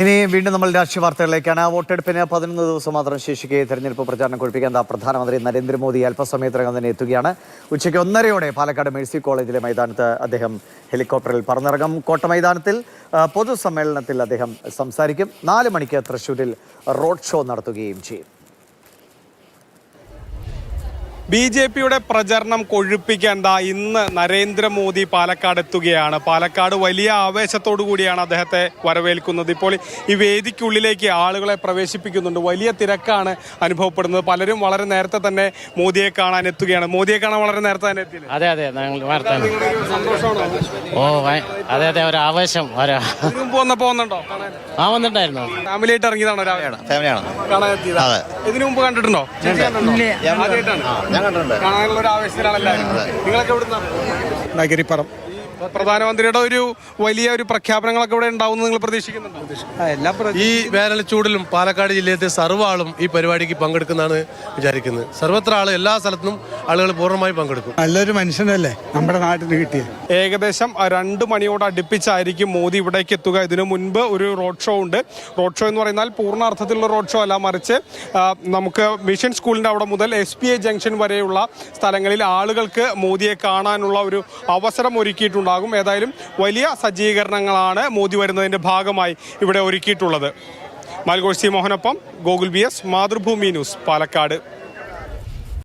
ഇനി വീണ്ടും നമ്മൾ രാഷ്ട്രീയ വാർത്തകളിലേക്കാണ്. വോട്ടെടുപ്പിന് 11 ദിവസം മാത്രം ശേഷിക്കെ തെരഞ്ഞെടുപ്പ് പ്രചാരണം കൊഴുപ്പിക്കാൻ പ്രധാനമന്ത്രി നരേന്ദ്രമോദി അല്പസമയത്തിനകം തന്നെ എത്തുകയാണ്. ഉച്ചയ്ക്ക് 1:30 പാലക്കാട് മേഴ്സി കോളേജിലെ മൈതാനത്ത് അദ്ദേഹം ഹെലികോപ്റ്ററിൽ പറന്നിറങ്ങും. കോട്ട മൈതാനത്തിൽ പൊതുസമ്മേളനത്തിൽ അദ്ദേഹം സംസാരിക്കും. 4 മണിക്ക് തൃശ്ശൂരിൽ റോഡ് ഷോ നടത്തുകയും ചെയ്യും. ബി.ജെ.പിയുടെ പ്രചരണം കൊഴുപ്പിക്കാൻ ഇന്ന് നരേന്ദ്രമോദി പാലക്കാട് എത്തുകയാണ്. പാലക്കാട് വലിയ ആവേശത്തോടു കൂടിയാണ് അദ്ദേഹത്തെ വരവേൽക്കുന്നത്. ഇപ്പോൾ ഈ വേദിക്കുള്ളിലേക്ക് ആളുകളെ പ്രവേശിപ്പിക്കുന്നുണ്ട്. വലിയ തിരക്കാണ് അനുഭവപ്പെടുന്നത്. പലരും വളരെ നേരത്തെ തന്നെ മോദിയെ കാണാൻ എത്തുകയാണ്. മോദിയെ കാണാൻ വളരെ നേരത്തെ തന്നെ എത്തി. അതെ അതെ ഒരു ആവേശം. വന്നപ്പോ വന്നുണ്ടോ? വന്നിട്ടായിരുന്നു. ഫാമിലിയായിട്ട് ഇറങ്ങിയതാണോ? കാണാൻ എത്തിയത്. ഇതിനു മുമ്പ് കണ്ടിട്ടുണ്ടോ? ആദ്യമായിട്ടാണ്. കാണാനുള്ള ഒരു ആവേശത്തിലാണ് എല്ലാവരും. നിങ്ങളൊക്കെ എവിടുന്നാണ്? നഗരിപ്പുറം. പ്രധാനമന്ത്രിയുടെ ഒരു വലിയ ഒരു പ്രഖ്യാപനങ്ങളൊക്കെ ഇവിടെ ഉണ്ടാവുമെന്ന് നിങ്ങൾ പ്രതീക്ഷിക്കുന്നുണ്ടോ? ഈ വേനൽ ചൂടിലും പാലക്കാട് ജില്ലയിലെ സർവ്വ ആളും ഈ പരിപാടിക്ക് പങ്കെടുക്കുന്നതാണ് വിചാരിക്കുന്നത്. സർവത്ര ആള് എല്ലാ സ്ഥലത്തും ആളുകൾ പൂർണ്ണമായി പങ്കെടുക്കും. നല്ലൊരു മനുഷ്യനല്ലേ നമ്മുടെ നാട്ടിൽ കിട്ടിയത്. ഏകദേശം 2 മണിയോട് അടുപ്പിച്ചായിരിക്കും മോദി ഇവിടേക്ക് എത്തുക. ഇതിനു മുൻപ് ഒരു റോഡ് ഷോ ഉണ്ട്. റോഡ് ഷോ എന്ന് പറയുന്നാൽ പൂർണ്ണ അർത്ഥത്തിലുള്ള റോഡ് ഷോ അല്ല, മറിച്ച് നമുക്ക് മിഷൻ സ്കൂളിന്റെ അവിടെ മുതൽ SPA ജംഗ്ഷൻ വരെയുള്ള സ്ഥലങ്ങളിൽ ആളുകൾക്ക് മോദിയെ കാണാനുള്ള ഒരു അവസരം ഒരുക്കിയിട്ടുണ്ട്. ഏതായാലും വലിയ സജ്ജീകരണങ്ങളാണ് മോദി വരുന്നതിന്റെ ഭാഗമായി ഇവിടെ ഒരുക്കിയിട്ടുള്ളത്. മാൽഗോഷ് സി മോഹനൊപ്പം ഗോകുൽ BS, മാതൃഭൂമി ന്യൂസ്, പാലക്കാട്.